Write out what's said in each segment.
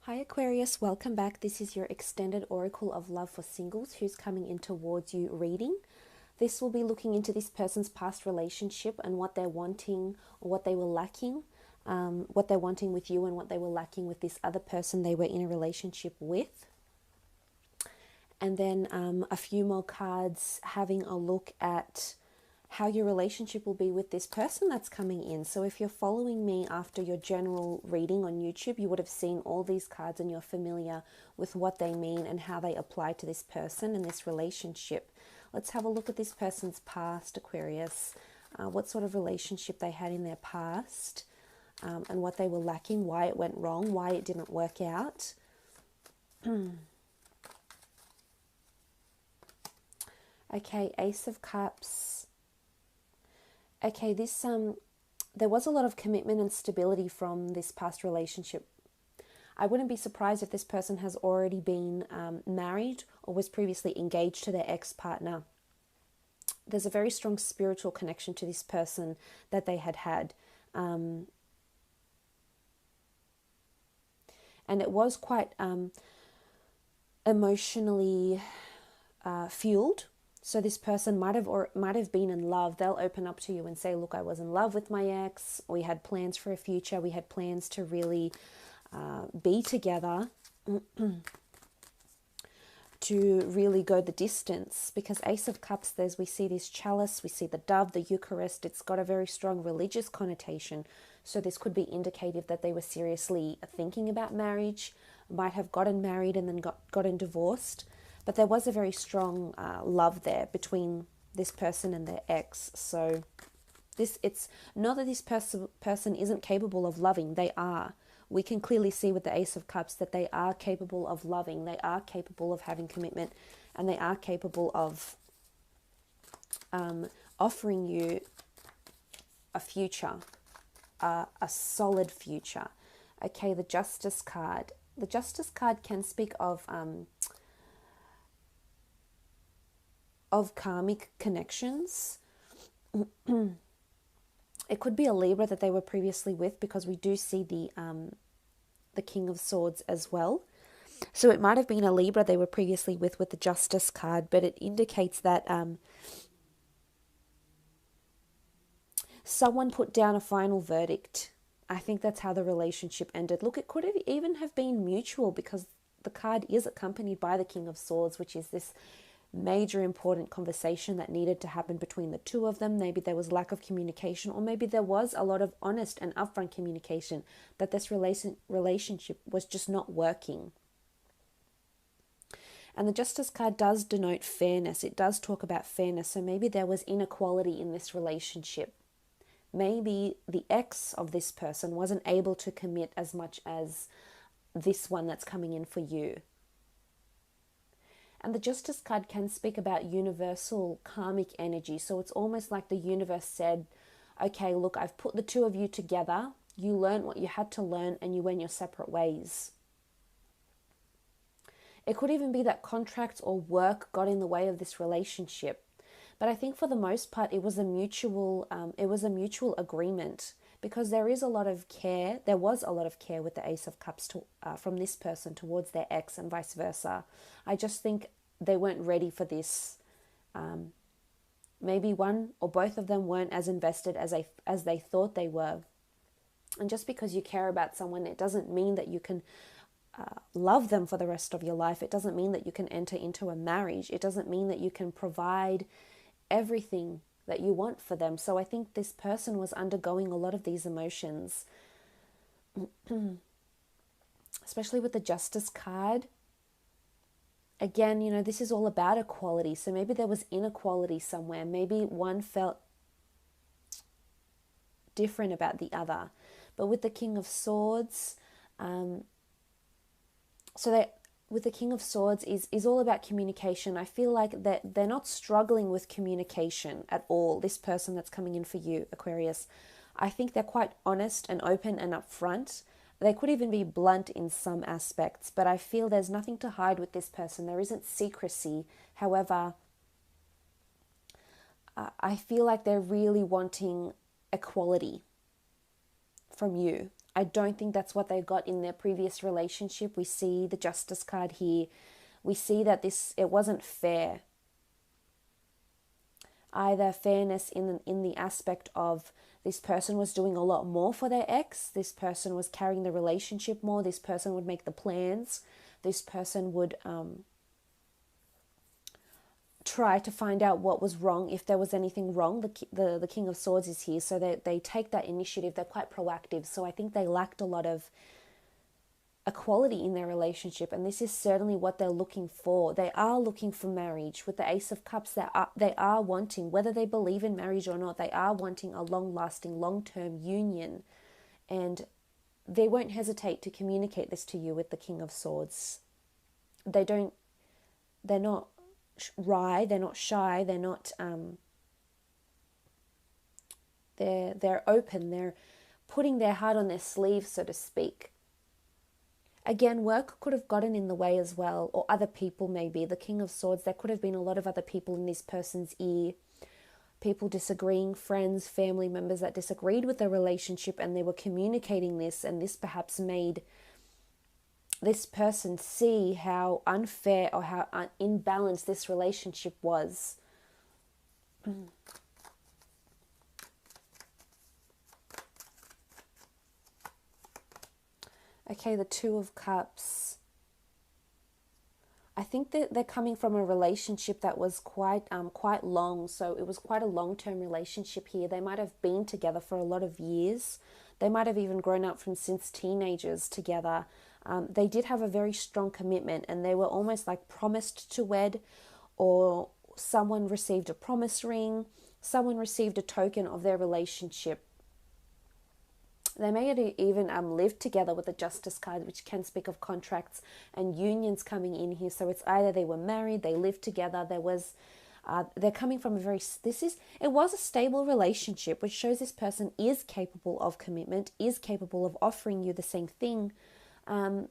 Hi Aquarius, welcome back. This is your extended Oracle of Love for Singles who's coming in towards you reading. This will be looking into this person's past relationship and what they're wanting or what they were lacking, what they're wanting with you and what they were lacking with this other person they were in a relationship with. And then a few more cards having a look at how your relationship will be with this person that's coming in. So if you're following me after your general reading on YouTube, you would have seen all these cards and you're familiar with what they mean and how they apply to this person and this relationship. Let's have a look at this person's past, Aquarius. What sort of relationship they had in their past, and what they were lacking, why it went wrong, why it didn't work out. Okay, Ace of Cups. Okay, this there was a lot of commitment and stability from this past relationship. I wouldn't be surprised if this person has already been married or was previously engaged to their ex-partner. There's a very strong spiritual connection to this person that they had had. And it was quite emotionally fueled. So this person might have been in love. They'll open up to you and say, look, I was in love with my ex. We had plans for a future. We had plans to really be together, to really go the distance. Because Ace of Cups, we see this chalice, we see the dove, the Eucharist. It's got a very strong religious connotation. So this could be indicative that they were seriously thinking about marriage, might have gotten married and then gotten divorced. But there was a very strong love there between this person and their ex. So it's not that this person isn't capable of loving. They are. We can clearly see with the Ace of Cups that they are capable of loving. They are capable of having commitment. And they are capable of offering you a future, a solid future. Okay, the Justice card. The Justice card can speak of karmic connections. It could be a Libra that they were previously with, because we do see the King of Swords as well. So it might have been a Libra they were previously with the Justice card, but it indicates that someone put down a final verdict. I think that's how the relationship ended. Look, it could have even have been mutual, because the card is accompanied by the King of Swords, which is this major important conversation that needed to happen between the two of them. Maybe there was lack of communication, or maybe there was a lot of honest and upfront communication, that this relationship was just not working. And the Justice card does denote fairness. It does talk about fairness. So maybe there was inequality in this relationship. Maybe the ex of this person wasn't able to commit as much as this one that's coming in for you. And the Justice card can speak about universal karmic energy. So it's almost like the universe said, okay, look, I've put the two of you together. You learned what you had to learn and you went your separate ways. It could even be that contracts or work got in the way of this relationship. But I think for the most part, it was a mutual agreement, because there is a lot of care. There was a lot of care with the Ace of Cups from this person towards their ex, and vice versa. I just think they weren't ready for this. Maybe one or both of them weren't as invested as they thought they were. And just because you care about someone, it doesn't mean that you can love them for the rest of your life. It doesn't mean that you can enter into a marriage. It doesn't mean that you can provide everything that you want for them. So I think this person was undergoing a lot of these emotions, especially with the Justice card. Again, this is all about equality. So maybe there was inequality somewhere. Maybe one felt different about the other. But with the King of Swords, with the King of Swords is all about communication. I feel like that they're not struggling with communication at all, this person that's coming in for you, Aquarius. I think they're quite honest and open and upfront. They could even be blunt in some aspects, but I feel there's nothing to hide with this person. There isn't secrecy. However, I feel like they're really wanting equality from you. I don't think that's what they got in their previous relationship. We see the Justice card here. We see that it wasn't fair. Either fairness in the aspect of this person was doing a lot more for their ex, this person was carrying the relationship more, this person would make the plans, this person would try to find out what was wrong, if there was anything wrong. The King of Swords is here, so they take that initiative. They're quite proactive. So I think they lacked a lot of equality in their relationship, and this is certainly what they're looking for. They are looking for marriage. With the Ace of Cups, they are wanting, whether they believe in marriage or not, they are wanting a long-lasting, long-term union, and they won't hesitate to communicate this to you with the King of Swords. They're not shy, they're not they're open, they're putting their heart on their sleeve, so to speak. Again, work could have gotten in the way as well, or other people maybe. The King of Swords, there could have been a lot of other people in this person's ear. People disagreeing, friends, family members that disagreed with the relationship, and they were communicating this, and this perhaps made this person see how unfair or how imbalanced this relationship was. Okay, the Two of Cups. I think that they're coming from a relationship that was quite long. So it was quite a long-term relationship here. They might have been together for a lot of years. They might have even grown up from since teenagers together. They did have a very strong commitment, and they were almost like promised to wed, or someone received a promise ring, someone received a token of their relationship. They may have even lived together with the Justice card, which can speak of contracts and unions coming in here. So it's either they were married, they lived together, they're coming from it was a stable relationship, which shows this person is capable of commitment, is capable of offering you the same thing. But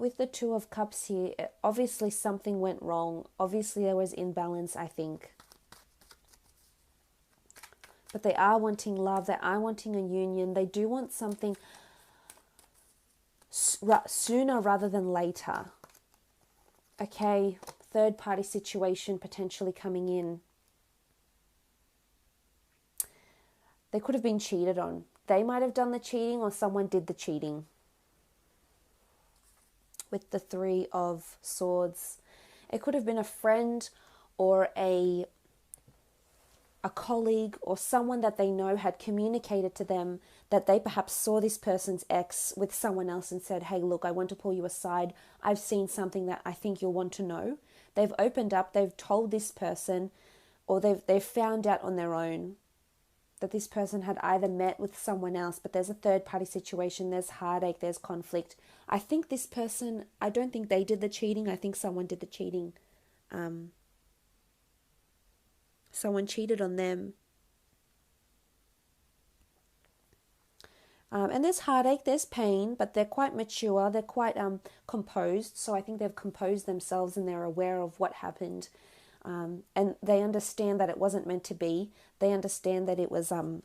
with the Two of Cups here, obviously something went wrong. Obviously there was imbalance, I think. But they are wanting love. They are wanting a union. They do want something sooner rather than later. Okay, third party situation potentially coming in. They could have been cheated on. They might have done the cheating, or someone did the cheating. With the Three of Swords, it could have been a friend or a colleague or someone that they know had communicated to them that they perhaps saw this person's ex with someone else and said, hey, look, I want to pull you aside. I've seen something that I think you'll want to know. They've opened up, they've told this person, or they've found out on their own that this person had either met with someone else, but there's a third party situation, there's heartache, there's conflict. I think this person, I don't think they did the cheating. I think someone did the cheating. Someone cheated on them. And there's heartache, there's pain, but they're quite mature, they're quite composed. So I think they've composed themselves and they're aware of what happened. And they understand that it wasn't meant to be. They understand that it wasn't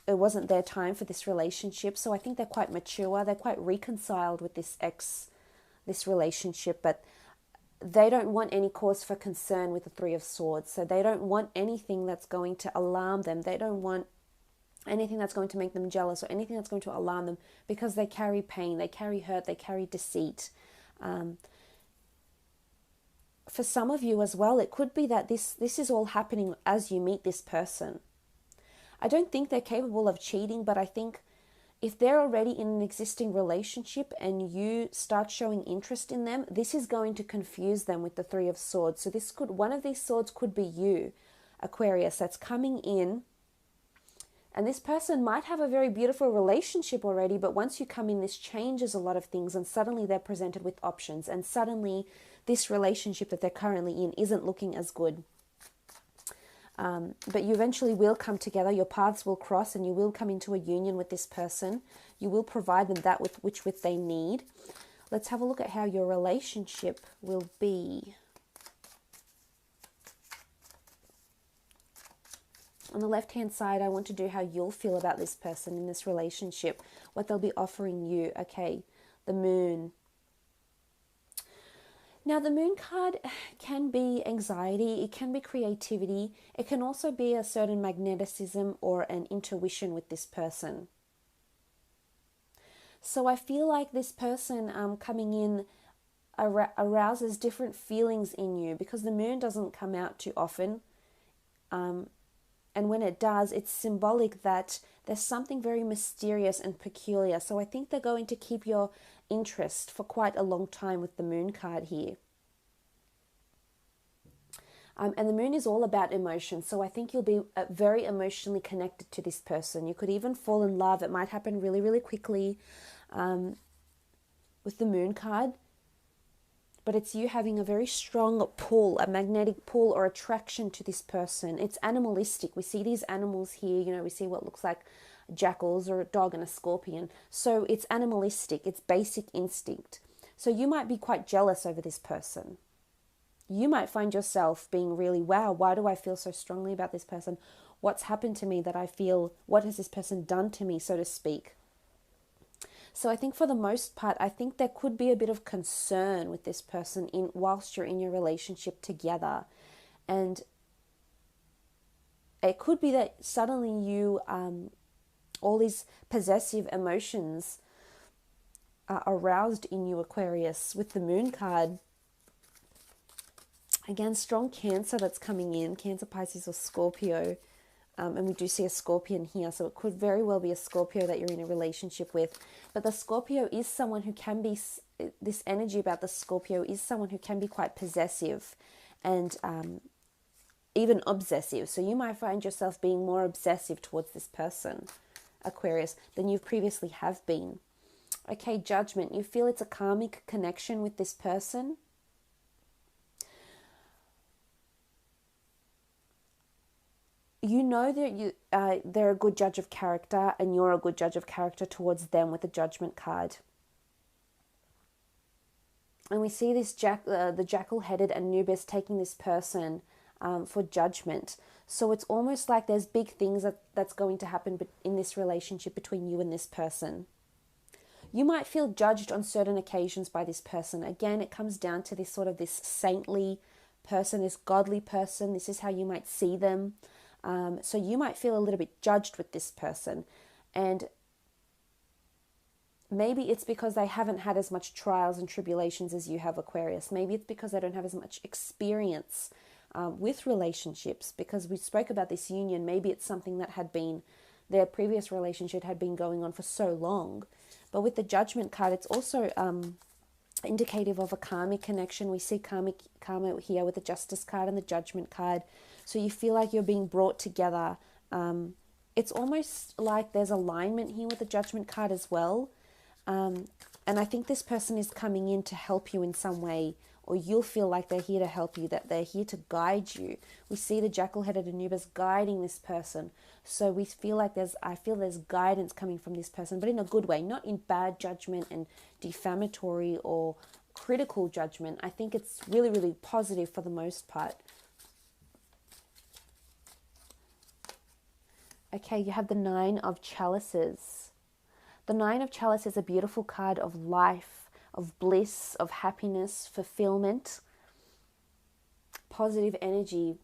their time for this relationship. So I think they're quite mature, they're quite reconciled with this relationship, but they don't want any cause for concern with the Three of Swords. So they don't want anything that's going to alarm them. They don't want anything that's going to make them jealous or anything that's going to alarm them, because they carry pain, they carry hurt, they carry deceit. For some of you as well, it could be that this is all happening as you meet this person. I don't think they're capable of cheating, but I think if they're already in an existing relationship and you start showing interest in them, this is going to confuse them with the Three of Swords. So one of these swords could be you, Aquarius, that's coming in. And this person might have a very beautiful relationship already, but once you come in, this changes a lot of things, and suddenly they're presented with options, and suddenly this relationship that they're currently in isn't looking as good. But you eventually will come together, your paths will cross, and you will come into a union with this person. You will provide them that which they need. Let's have a look at how your relationship will be. On the left-hand side, I want to do how you'll feel about this person in this relationship, what they'll be offering you. Okay, the moon. Now, the moon card can be anxiety, it can be creativity, it can also be a certain magnetism or an intuition with this person. So I feel like this person coming in arouses different feelings in you, because the moon doesn't come out too often. And when it does, it's symbolic that there's something very mysterious and peculiar. So I think they're going to keep your interest for quite a long time with the moon card here. And the moon is all about emotion. So I think you'll be very emotionally connected to this person. You could even fall in love. It might happen really, really quickly with the moon card. But it's you having a very strong pull, a magnetic pull or attraction to this person. It's animalistic. We see these animals here, you know, we see what looks like jackals or a dog and a scorpion. So it's animalistic, it's basic instinct. So you might be quite jealous over this person. You might find yourself being really, wow, why do I feel so strongly about this person? What's happened to me that I feel, what has this person done to me, so to speak? So I think for the most part, I think there could be a bit of concern with this person whilst you're in your relationship together. And it could be that suddenly you, all these possessive emotions are aroused in you, Aquarius, with the moon card. Again, strong Cancer that's coming in, Cancer, Pisces or Scorpio. And we do see a Scorpion here, so it could very well be a Scorpio that you're in a relationship with. But the Scorpio is someone who can be, this energy about the Scorpio is someone who can be quite possessive and even obsessive. So you might find yourself being more obsessive towards this person, Aquarius, than you previously have been. Okay, Judgment. You feel it's a karmic connection with this person. You know that they're a good judge of character, and you're a good judge of character towards them with the Judgment card. And we see this the jackal-headed Anubis taking this person for judgment. So it's almost like there's big things that's going to happen in this relationship between you and this person. You might feel judged on certain occasions by this person. Again, it comes down to this sort of this saintly person, this godly person. This is how you might see them. So you might feel a little bit judged with this person, and maybe it's because they haven't had as much trials and tribulations as you have, Aquarius. Maybe it's because they don't have as much experience with relationships, because we spoke about this union. Maybe it's something that had been, their previous relationship had been going on for so long. But with the Judgment card, it's also indicative of a karmic connection. We see karma here with the Justice card and the Judgment card. So you feel like you're being brought together. It's almost like there's alignment here with the Judgment card as well. And I think this person is coming in to help you in some way, or you'll feel like they're here to help you, that they're here to guide you. We see the jackal-headed Anubis guiding this person. So we feel like I feel there's guidance coming from this person, but in a good way, not in bad judgment and defamatory or critical judgment. I think it's really, really positive for the most part. Okay, you have the Nine of Chalices. The Nine of Chalices is a beautiful card of life, of bliss, of happiness, fulfillment, positive energy.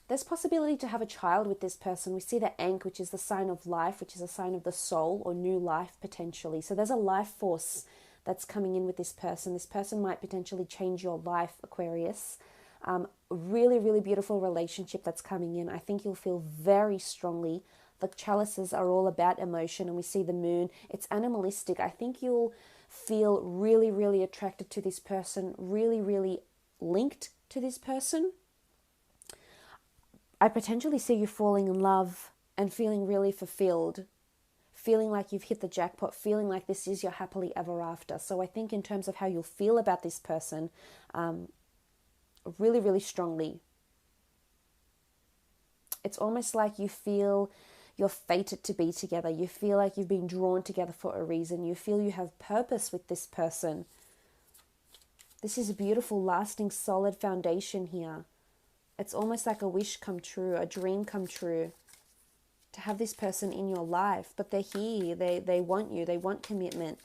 There's possibility to have a child with this person. We see the Ankh, which is the sign of life, which is a sign of the soul or new life potentially. So there's a life force that's coming in with this person. This person might potentially change your life, Aquarius. Really, really beautiful relationship that's coming in. I think you'll feel very strongly. The chalices are all about emotion, and we see the moon. It's animalistic. I think you'll feel really, really attracted to this person, really, really linked to this person. I potentially see you falling in love and feeling really fulfilled, feeling like you've hit the jackpot, feeling like this is your happily ever after. So I think in terms of how you'll feel about this person, really, really strongly. It's almost like you feel you're fated to be together. You feel like you've been drawn together for a reason. You feel you have purpose with this person. This is a beautiful, lasting, solid foundation here. It's almost like a wish come true, a dream come true, to have this person in your life. But they're here. They want you. They want commitment.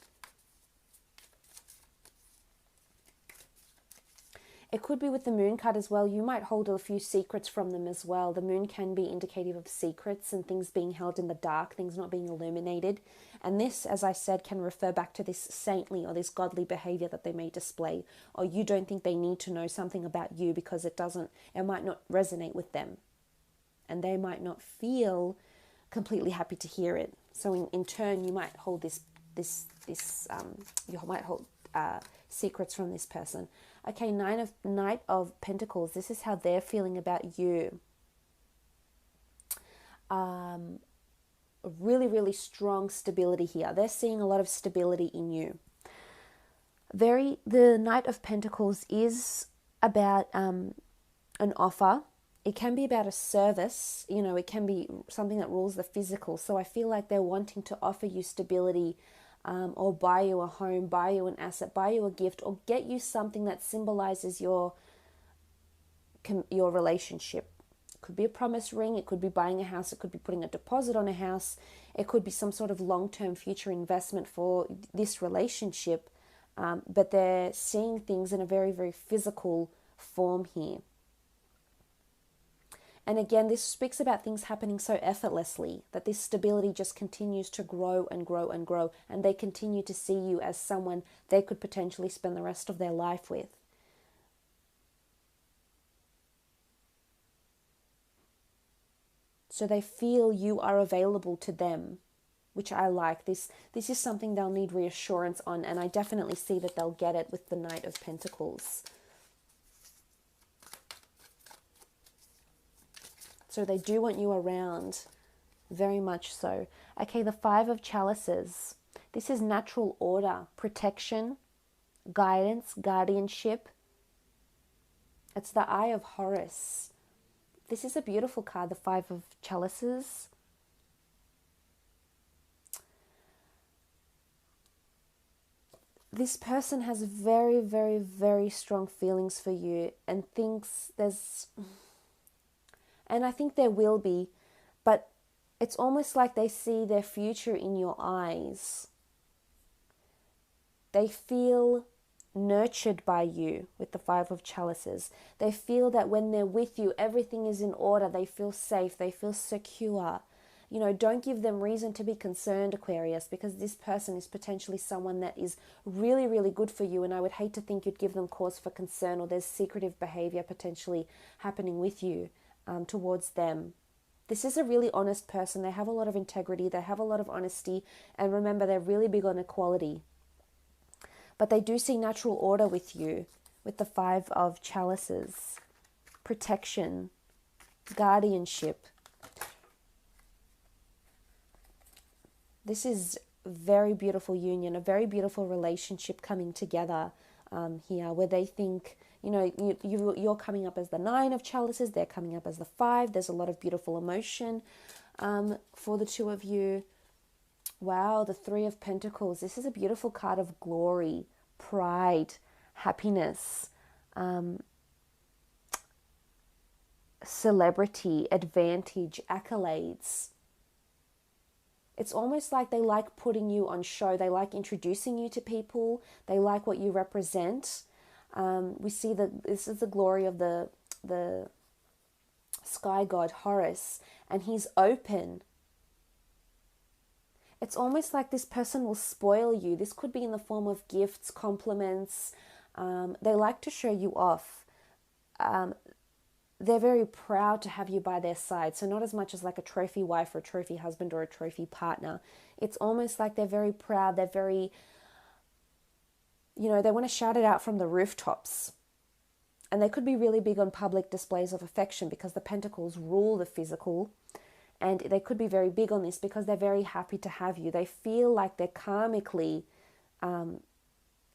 It could be with the moon card as well. You might hold a few secrets from them as well. The moon can be indicative of secrets and things being held in the dark, things not being illuminated. And this, as I said, can refer back to this saintly or this godly behavior that they may display. Or you don't think they need to know something about you because it might not resonate with them. And they might not feel completely happy to hear it. So in turn, you might hold you might hold secrets from this person. Okay, Knight of Pentacles. This is how they're feeling about you. Really, really strong stability here. They're seeing a lot of stability in you. The Knight of Pentacles is about an offer. It can be about a service. It can be something that rules the physical. So I feel like they're wanting to offer you stability, or buy you a home, buy you an asset, buy you a gift, or get you something that symbolizes your relationship. It could be a promise ring, it could be buying a house, it could be putting a deposit on a house, it could be some sort of long-term future investment for this relationship, but they're seeing things in a very, very physical form here. And again, this speaks about things happening so effortlessly, that this stability just continues to grow and grow and grow, and they continue to see you as someone they could potentially spend the rest of their life with. So they feel you are available to them, which I like. This is something they'll need reassurance on, and I definitely see that they'll get it with the Knight of Pentacles. So they do want you around, very much so. Okay, the Five of Chalices. This is natural order, protection, guidance, guardianship. It's the Eye of Horus. This is a beautiful card, the Five of Chalices. This person has very, very, very strong feelings for you and thinks and I think there will be, but it's almost like they see their future in your eyes. They feel nurtured by you with the Five of Chalices. They feel that when they're with you, everything is in order. They feel safe. They feel secure. Don't give them reason to be concerned, Aquarius, because this person is potentially someone that is really, really good for you, and I would hate to think you'd give them cause for concern, or there's secretive behavior potentially happening with you. Towards them. This is a really honest person. They have a lot of integrity. They have a lot of honesty. And remember, they're really big on equality. But they do see natural order with you, with the Five of Chalices. Protection, guardianship. This is a very beautiful union, a very beautiful relationship coming together here, where they think, you're coming up as the Nine of Chalices, they're coming up as the Five. There's a lot of beautiful emotion for the two of you. Wow, the Three of Pentacles. This is a beautiful card of glory, pride, happiness, celebrity, advantage, accolades. It's almost like they like putting you on show. They like introducing you to people. They like what you represent. We see that this is the glory of the sky god Horus, and he's open. It's almost like this person will spoil you. This could be in the form of gifts, compliments. They like to show you off. They're very proud to have you by their side. So not as much as like a trophy wife or a trophy husband or a trophy partner. It's almost like they're very proud. They're very, they want to shout it out from the rooftops. And they could be really big on public displays of affection because the pentacles rule the physical. And they could be very big on this because they're very happy to have you. They feel like they're karmically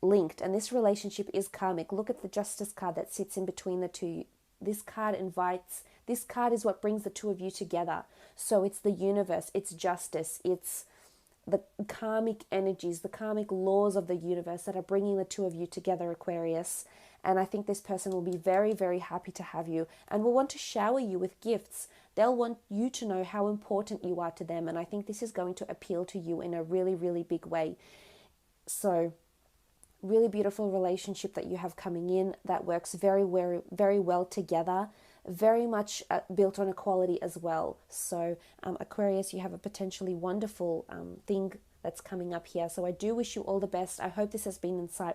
linked. And this relationship is karmic. Look at the Justice card that sits in between the two. This card is what brings the two of you together. So it's the universe, it's justice, it's the karmic energies, the karmic laws of the universe that are bringing the two of you together, Aquarius. And I think this person will be very, very happy to have you and will want to shower you with gifts. They'll want you to know how important you are to them. And I think this is going to appeal to you in a really, really big way. So really beautiful relationship that you have coming in that works very, very, very well together. Very much built on equality as well. So Aquarius, you have a potentially wonderful thing that's coming up here. So I do wish you all the best. I hope this has been insightful.